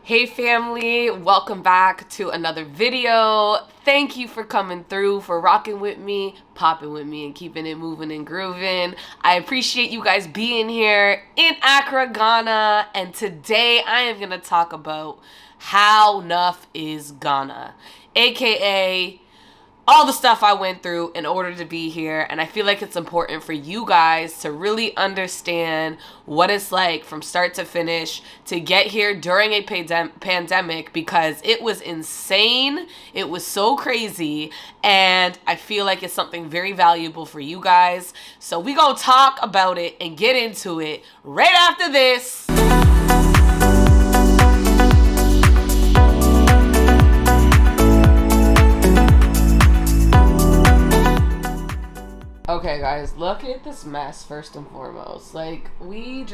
Hey family, welcome back to another video. Thank you for coming through, for rocking with me, popping with me, and keeping it moving and grooving. I appreciate you guys being here in Accra, Ghana, and today I am going to talk about how enough is Ghana, aka all the stuff I went through in order to be here. And I feel like it's important for you guys to really understand what it's like from start to finish to get here during a pandemic, because it was insane. It was so crazy. And I feel like it's something very valuable for you guys. So we gonna talk about it and get into it right after this. Okay guys, look at this mess first and foremost. Like, you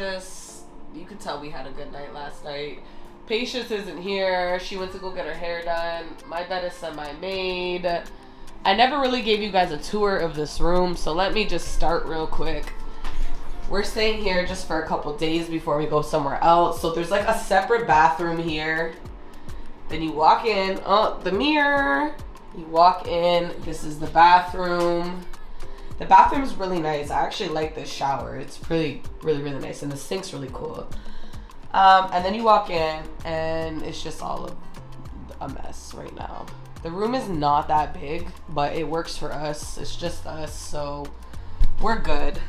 could tell we had a good night last night. Patience isn't here. She went to go get her hair done. My bed is semi-made. I never really gave you guys a tour of this room, so let me just start real quick. We're staying here just for a couple days before we go somewhere else. So there's like a separate bathroom here. Then you walk in, oh, the mirror. You walk in, this is the bathroom. The bathroom is really nice. I actually like this shower. It's really nice. And the sink's really cool. And then you walk in and it's just all a mess right now. The room is not that big, but it works for us. It's just us, so we're good.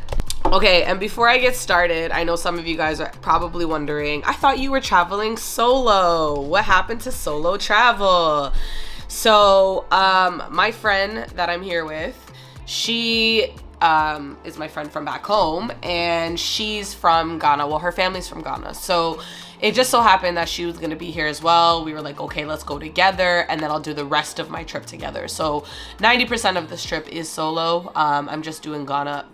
Okay, and before I get started, I know some of you guys are probably wondering, I thought you were traveling solo. What happened to solo travel? So, my friend that I'm here with, she is my friend from back home, and she's from Ghana. Well, her family's from Ghana. So it just so happened that she was going to be here as well. We were like, okay, let's go together, and then I'll do the rest of my trip together. So 90% of this trip is solo. I'm just doing Ghana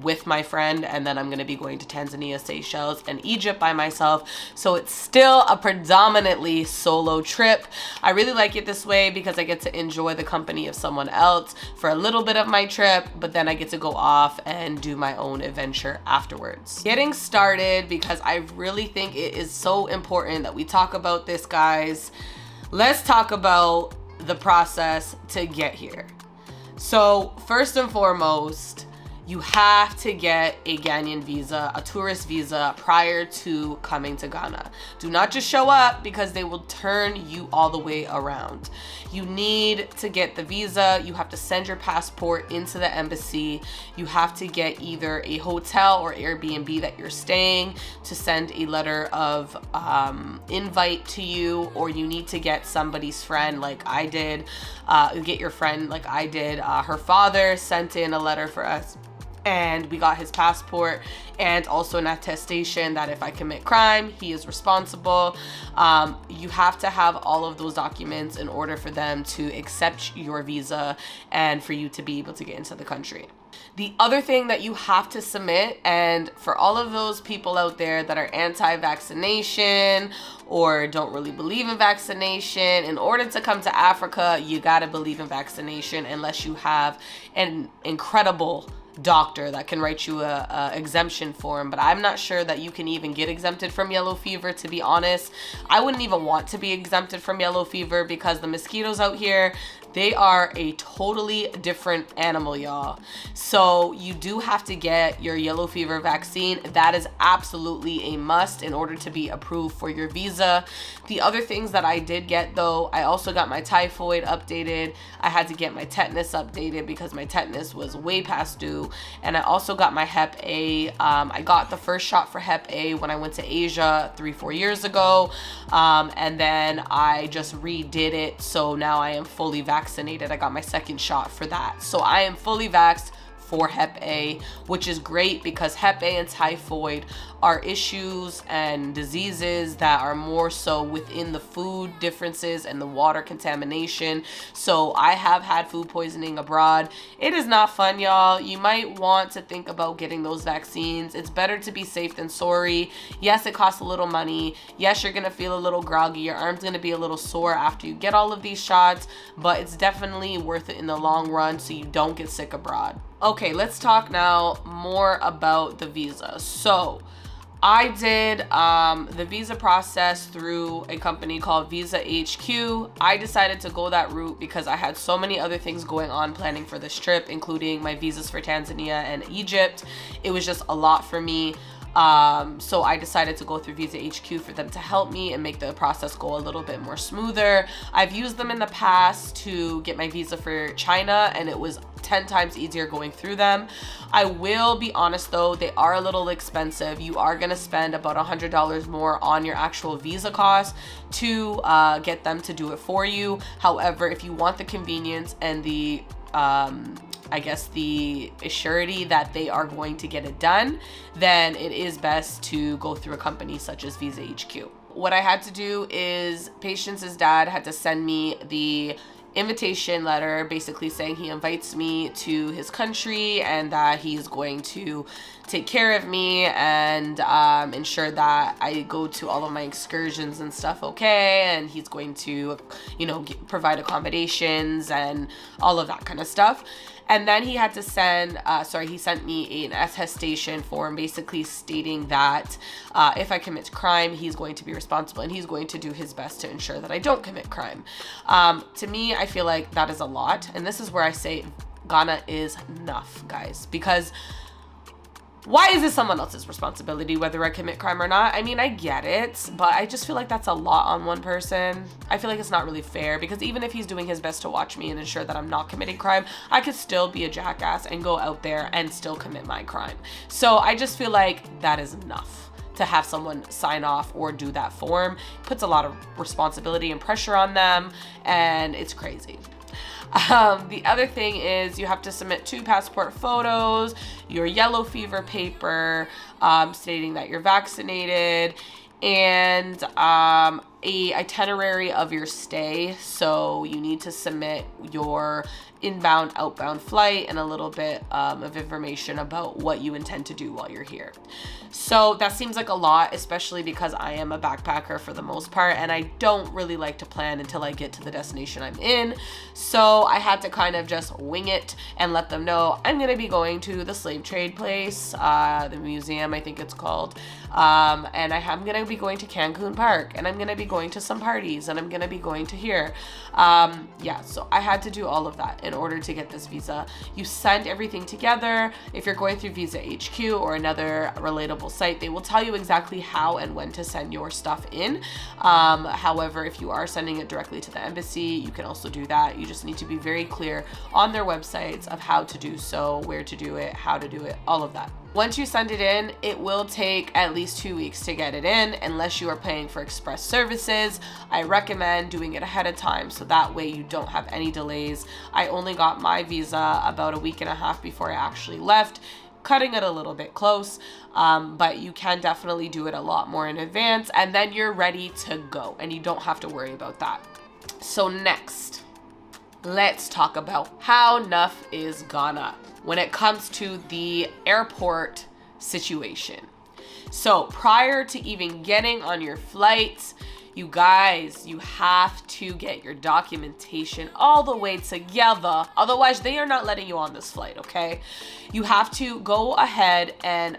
with my friend, and then I'm going to be going to Tanzania, Seychelles, and Egypt by myself. So it's still a predominantly solo trip. I really like it this way because I get to enjoy the company of someone else for a little bit of my trip, but then I get to go off and do my own adventure afterwards. Getting started, because I really think it is so important that we talk about this, guys. Let's talk about the process to get here. So first and foremost, you have to get a Ghanaian visa, a tourist visa, prior to coming to Ghana. Do not just show up, because they will turn you all the way around. You need to get the visa. You have to send your passport into the embassy. You have to get either a hotel or Airbnb that you're staying to send a letter of invite to you, or you need to get somebody's friend like I did. Get your friend like I did. Her father sent in a letter for us, and we got his passport and also an attestation that if I commit crime, he is responsible. You have to have all of those documents in order for them to accept your visa and for you to be able to get into the country. The other thing that you have to submit, and for all of those people out there that are anti-vaccination or don't really believe in vaccination, in order to come to Africa, you gotta believe in vaccination unless you have an incredible doctor that can write you a exemption form. But I'm not sure that you can even get exempted from yellow fever, to be honest. I wouldn't even want to be exempted from yellow fever, because the mosquitoes out here, they are a totally different animal, y'all. So you do have to get your yellow fever vaccine. That is absolutely a must in order to be approved for your visa. The other things that I did get, though, I also got my typhoid updated. I had to get my tetanus updated because my tetanus was way past due. And I also got my Hep A. I got the first shot for Hep A when I went to Asia 3-4 years ago. And then I just redid it. So now I am fully vaccinated. I got my second shot for that. So I am fully vaxxed for Hep A, which is great because Hep A and typhoid are issues and diseases that are more so within the food differences and the water contamination. So I have had food poisoning abroad. It is not fun, y'all. You might want to think about getting those vaccines. It's better to be safe than sorry. Yes, it costs a little money. Yes, you're gonna feel a little groggy. Your arm's gonna be a little sore after you get all of these shots, but it's definitely worth it in the long run so you don't get sick abroad. Okay, let's talk now more about the visa. So I did the visa process through a company called Visa HQ. I decided to go that route because I had so many other things going on planning for this trip, including my visas for Tanzania and Egypt. It was just a lot for me. So I decided to go through Visa HQ for them to help me and make the process go a little bit more smoother. I've used them in the past to get my visa for China, and it was 10 times easier going through them. I will be honest though, they are a little expensive. You are gonna spend about $100 more on your actual visa cost to get them to do it for you. However, if you want the convenience and the I guess the surety that they are going to get it done, then it is best to go through a company such as Visa HQ. What I had to do is Patience's dad had to send me the invitation letter, basically saying he invites me to his country and that he's going to take care of me and ensure that I go to all of my excursions and stuff okay, and he's going to, you know, provide accommodations and all of that kind of stuff. And then he had to send, he sent me an attestation form basically stating that if I commit crime, he's going to be responsible and he's going to do his best to ensure that I don't commit crime. To me, I feel like that is a lot. And this is where I say Ghana is enough, guys, because why is it someone else's responsibility whether I commit crime or not? I mean, I get it, but I just feel like that's a lot on one person. I feel like it's not really fair because even if he's doing his best to watch me and ensure that I'm not committing crime, I could still be a jackass and go out there and still commit my crime. So I just feel like that is enough to have someone sign off or do that form. It puts a lot of responsibility and pressure on them, and it's crazy. The other thing is you have to submit 2 passport photos, your yellow fever paper stating that you're vaccinated, and a itinerary of your stay. So you need to submit your inbound, outbound flight and a little bit of information about what you intend to do while you're here. So that seems like a lot, especially because I am a backpacker for the most part, and I don't really like to plan until I get to the destination I'm in. So I had to kind of just wing it and let them know I'm going to be going to the slave trade place, the museum, I think it's called. And I'm going to be going to Cancun Park, and I'm going to be going to some parties, and I'm going to be going to here. So I had to do all of that in order to get this visa. You send everything together. If you're going through Visa HQ or another relatable site, they will tell you exactly how and when to send your stuff in. However, if you are sending it directly to the embassy, you can also do that. You just need to be very clear on their websites of how to do so, where to do it, how to do it, all of that. Once you send it in, it will take at least 2 weeks to get it in unless you are paying for express services. I recommend doing it ahead of time so that way you don't have any delays. I only got my visa about a week and a half before I actually left, cutting it a little bit close, but you can definitely do it a lot more in advance, and then you're ready to go and you don't have to worry about that. So next, let's talk about how enough is Ghana when it comes to the airport situation. So prior to even getting on your flight, you guys, you have to get your documentation all the way together. Otherwise, they are not letting you on this flight, okay? You have to go ahead and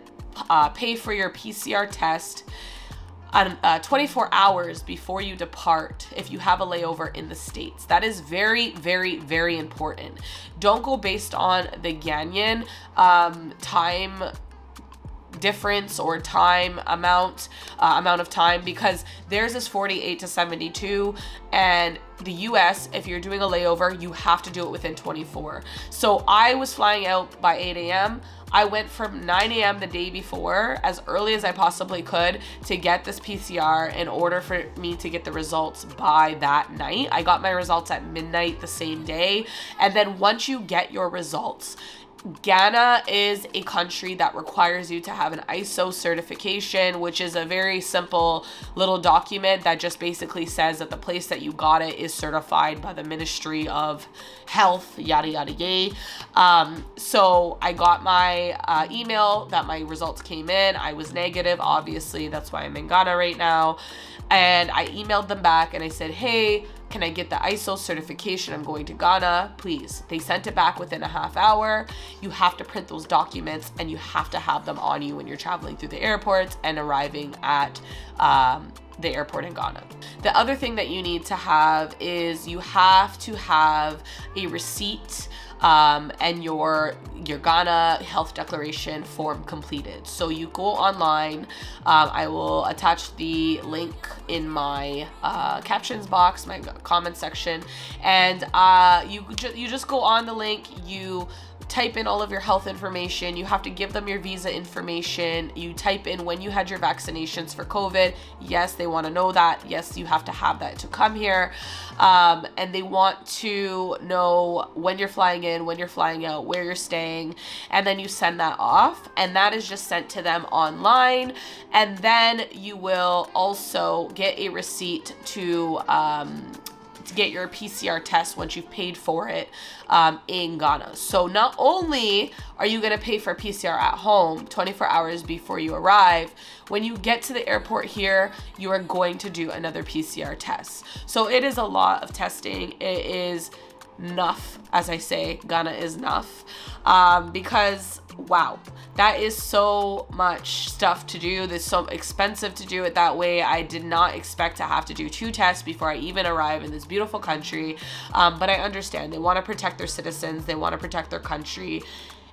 pay for your PCR test 24 hours before you depart if you have a layover in the States. That is very, very, very important. Don't go based on the Ghanaian time difference or time amount of time, because theirs is 48 to 72, and the US, if you're doing a layover, you have to do it within 24. So I was flying out by 8 a.m. I went from 9 a.m. the day before, as early as I possibly could, to get this PCR in order for me to get the results by that night. I got my results at midnight the same day. And then once you get your results, Ghana is a country that requires you to have an ISO certification, which is a very simple little document that just basically says that the place that you got it is certified by the Ministry of Health, yada, yada, yay. So I got my email that my results came in. I was negative, obviously. That's why I'm in Ghana right now. And I emailed them back and I said, hey, can I get the ISO certification? I'm going to Ghana, please. They sent it back within a half hour. You have to print those documents and you have to have them on you when you're traveling through the airports and arriving at the airport in Ghana. The other thing that you need to have is you have to have a receipt and your Ghana health declaration form completed. So you go online. I will attach the link in my captions box, my comment section, and you just go on the link. You type in all of your health information. You have to give them your visa information. You type in when you had your vaccinations for COVID. Yes, they want to know that. Yes, you have to have that to come here. And they want to know when you're flying in, when you're flying out, where you're staying, and then you send that off, and that is just sent to them online. And then you will also get a receipt to get your PCR test once you've paid for it in Ghana. So not only are you going to pay for PCR at home 24 hours before you arrive, when you get to the airport here, you are going to do another PCR test. So it is a lot of testing. It is enough, as I say, Ghana is enough, because wow, that is so much stuff to do. It's so expensive to do it that way. I did not expect to have to do 2 tests before I even arrive in this beautiful country. But I understand they want to protect their citizens. They want to protect their country.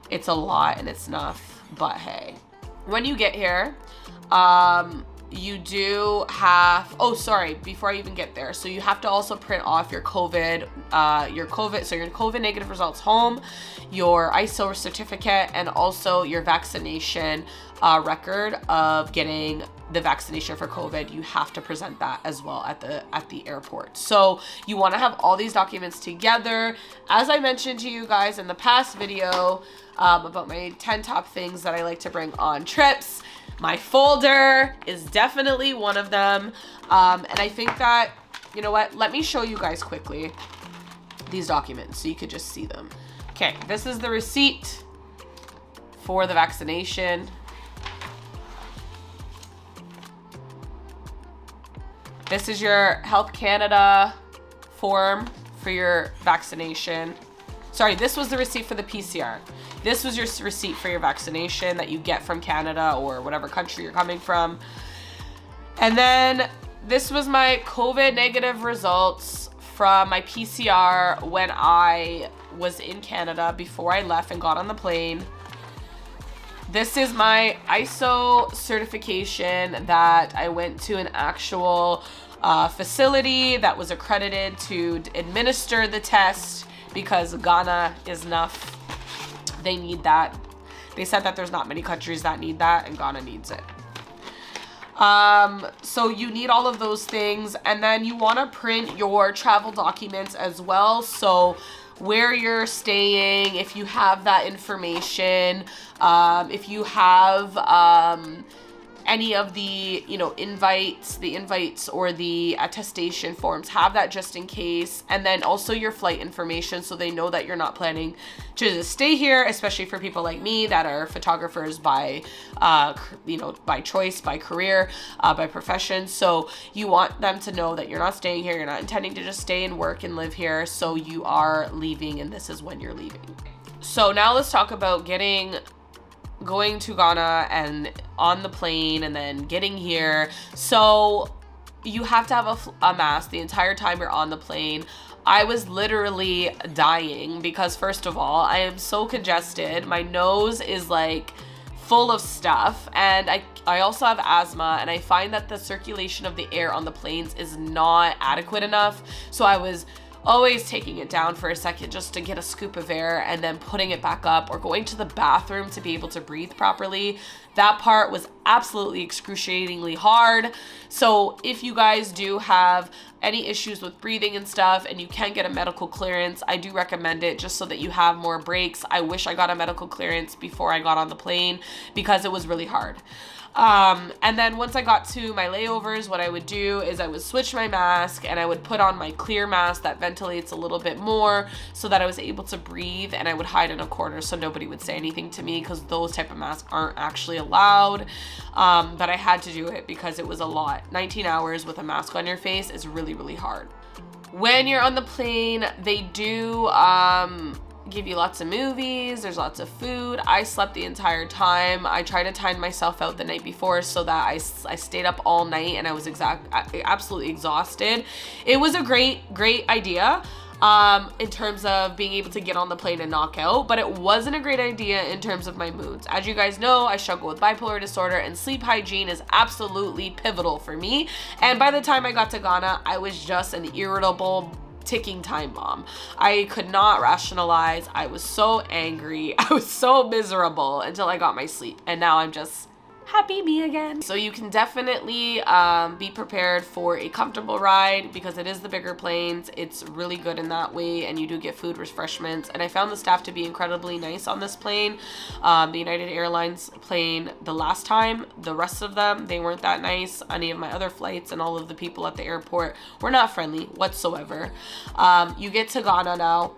It's a lot and it's enough, but hey, when you get here, you do have, before I even get there. So you have to also print off your COVID negative results home, your ISO certificate, and also your vaccination record of getting the vaccination for COVID. You have to present that as well at the airport. So you want to have all these documents together. As I mentioned to you guys in the past video about my 10 top things that I like to bring on trips, my folder is definitely one of them. And I think that, you know what, let me show you guys quickly these documents so you could just see them. Okay, this is the receipt for the vaccination. This is your Health Canada form for your vaccination. Sorry, this was the receipt for the PCR. This was your receipt for your vaccination that you get from Canada or whatever country you're coming from. And then this was my COVID negative results from my PCR when I was in Canada before I left and got on the plane. This is my ISO certification that I went to an actual facility that was accredited to administer the test, because Ghana is enough. They need that. They said that there's not many countries that need that, and Ghana needs it. So you need all of those things, and then you want to print your travel documents as well. So where you're staying, if you have that information, if you have any of the, invites or the attestation forms, have that just in case. And then also your flight information, so they know that you're not planning to stay here, especially for people like me that are photographers by choice, by career, by profession. So you want them to know that you're not staying here, you're not intending to just stay and work and live here. So you are leaving, and this is when you're leaving. So now let's talk about going to Ghana and on the plane and then getting here. So you have to have a mask the entire time you're on the plane. I was literally dying because, first of all, I am so congested. My nose is like full of stuff, and I also have asthma, and I find that the circulation of the air on the planes is not adequate enough. So I was always taking it down for a second just to get a scoop of air and then putting it back up, or going to the bathroom to be able to breathe properly. That part was absolutely excruciatingly hard. So if you guys do have any issues with breathing and stuff and you can get a medical clearance, I do recommend it, just so that you have more breaks. I wish I got a medical clearance before I got on the plane because it was really hard. And then once I got to my layovers, what I would do is I would switch my mask and I would put on my clear mask that ventilates a little bit more so that I was able to breathe, and I would hide in a corner so nobody would say anything to me, because those type of masks aren't actually allowed. But I had to do it because it was a lot. 19 hours with a mask on your face is really, really hard. When you're on the plane, they do give you lots of movies, there's lots of food. I slept the entire time. I tried to time myself out the night before so that I stayed up all night, and I was absolutely exhausted. It was a great idea in terms of being able to get on the plane and knock out, but it wasn't a great idea in terms of my moods. As you guys know, I struggle with bipolar disorder, and sleep hygiene is absolutely pivotal for me. And by the time I got to Ghana, I was just an irritable ticking time bomb. I could not rationalize. I was so angry. I was so miserable until I got my sleep, and now I'm just happy me again. So you can definitely be prepared for a comfortable ride, because it is the bigger planes. It's really good in that way, and you do get food, refreshments, and I found the staff to be incredibly nice on this plane. The United Airlines plane, the last time, the rest of them, they weren't that nice. Any of my other flights and all of the people at the airport were not friendly whatsoever. You get to Ghana now.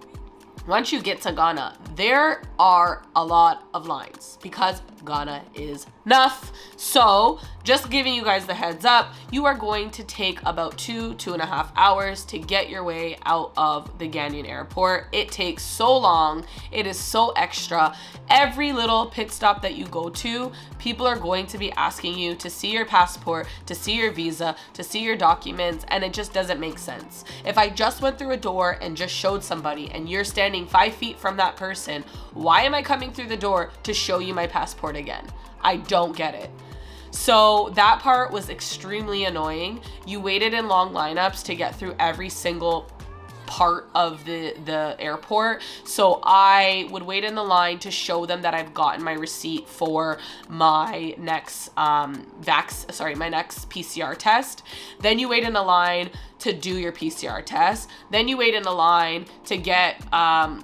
Once you get to Ghana, there are a lot of lines because Ghana is enough. So just giving you guys the heads up, you are going to take about 2.5 hours to get your way out of the Ghanaian airport. It takes so long. It is so extra. Every little pit stop that you go to, people are going to be asking you to see your passport, to see your visa, to see your documents, and it just doesn't make sense. If I just went through a door and just showed somebody and you're standing 5 feet from that person, why am I coming through the door to show you my passport again? I don't get it. So that part was extremely annoying. You waited in long lineups to get through every single part of the airport. So I would wait in the line to show them that I've gotten my receipt for my next my next PCR test. Then you wait in a line to do your PCR test. Then you wait in a line to get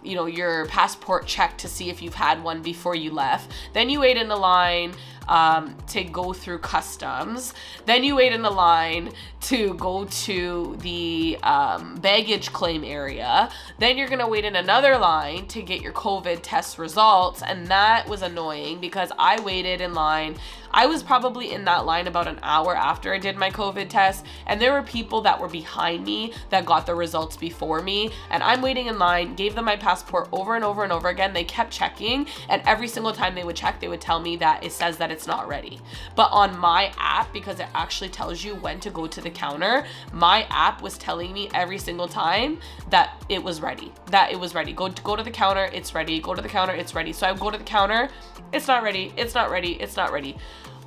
your passport checked to see if you've had one before you left. Then you wait in a line to go through customs. Then you wait in the line to go to the baggage claim area. Then you're gonna wait in another line to get your COVID test results, and that was annoying because I waited in line. I was probably in that line about an hour after I did my COVID test, and there were people that were behind me that got the results before me, and I'm waiting in line, gave them my passport over and over and over again. They kept checking, and every single time they would check, they would tell me that it says that it's not ready. But on my app, because it actually tells you when to go to the counter, my app was telling me every single time that it was ready, Go to the counter, it's ready. Go to the counter, it's ready. So I go to the counter, it's not ready, it's not ready, it's not ready.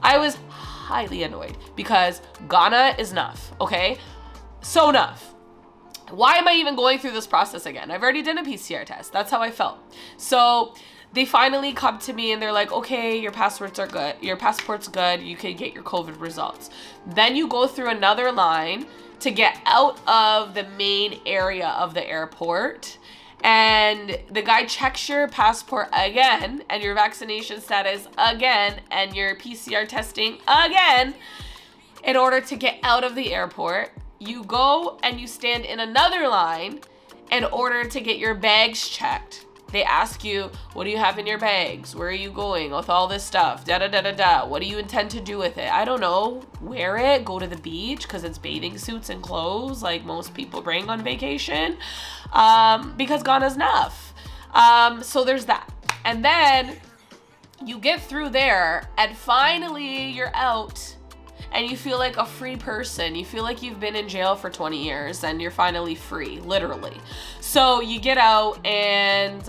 I was highly annoyed because Ghana is enough, okay? So enough. Why am I even going through this process again? I've already done a PCR test. That's how I felt. So they finally come to me and they're like, okay, your passport's good. You can get your COVID results. Then you go through another line to get out of the main area of the airport. And the guy checks your passport again, and your vaccination status again, and your PCR testing again. In order to get out of the airport, you go and you stand in another line in order to get your bags checked. They ask you, what do you have in your bags? Where are you going with all this stuff? Da-da-da-da-da. What do you intend to do with it? I don't know. Wear it, go to the beach, because it's bathing suits and clothes like most people bring on vacation, because Ghana's enough. So there's that. And then you get through there, and finally you're out, and you feel like a free person. You feel like you've been in jail for 20 years and you're finally free, literally. So you get out, and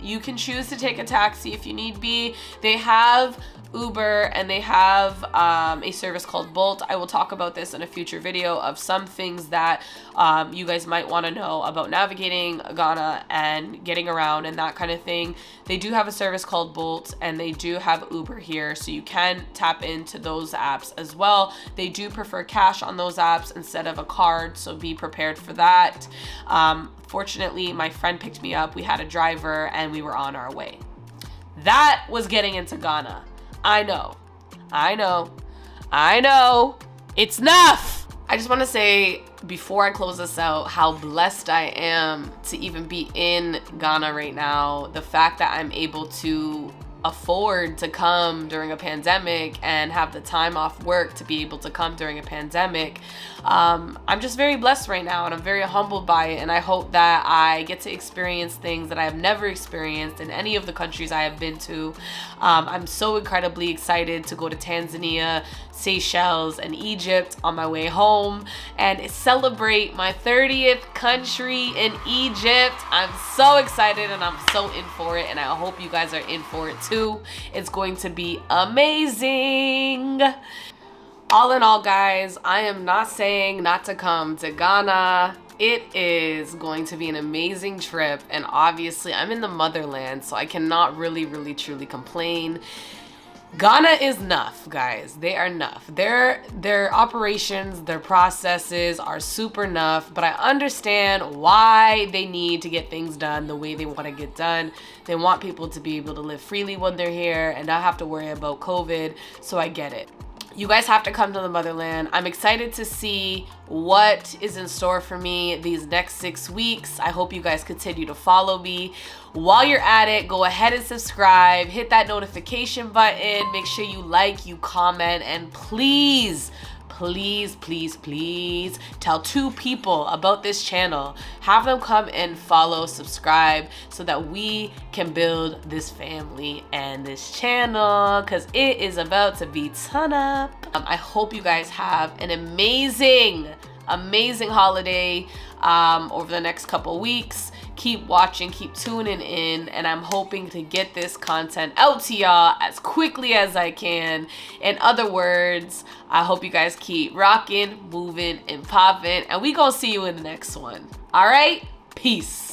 you can choose to take a taxi if you need be. They have Uber, and they have a service called Bolt. I will talk about this in a future video of some things that you guys might want to know about navigating Ghana and getting around and that kind of thing. They do have a service called Bolt, and they do have Uber here, so you can tap into those apps as well. They do prefer cash on those apps instead of a card, so be prepared for that. Fortunately, my friend picked me up. We had a driver, and we were on our way. That was getting into Ghana. I know. It's enough. I just want to say before I close this out how blessed I am to even be in Ghana right now. The fact that I'm able to afford to come during a pandemic and have the time off work to be able to come during a pandemic. I'm just very blessed right now, and I'm very humbled by it, and I hope that I get to experience things that I have never experienced in any of the countries I have been to. I'm so incredibly excited to go to Tanzania, Seychelles, and Egypt on my way home and celebrate my 30th country in Egypt. I'm so excited and I'm so in for it, and I hope you guys are in for it too. It's going to be amazing. All in all, guys, I am not saying not to come to Ghana. It is going to be an amazing trip, and obviously I'm in the motherland, so I cannot really truly complain. Ghana is enough, guys. They are enough. Their operations, their processes are super enough, but I understand why they need to get things done the way they want to get done. They want people to be able to live freely when they're here and not have to worry about COVID, so I get it. You guys have to come to the motherland. I'm excited to see what is in store for me these next 6 weeks. I hope you guys continue to follow me. While you're at it, go ahead and subscribe, hit that notification button, make sure you like, you comment, and please tell 2 people about this channel. Have them come and follow, subscribe, so that we can build this family and this channel, because it is about to be ton up. I hope you guys have an amazing holiday over the next couple weeks. Keep watching, keep tuning in, and I'm hoping to get this content out to y'all as quickly as I can. In other words, I hope you guys keep rocking, moving, and popping, and we gonna see you in the next one. All right? Peace.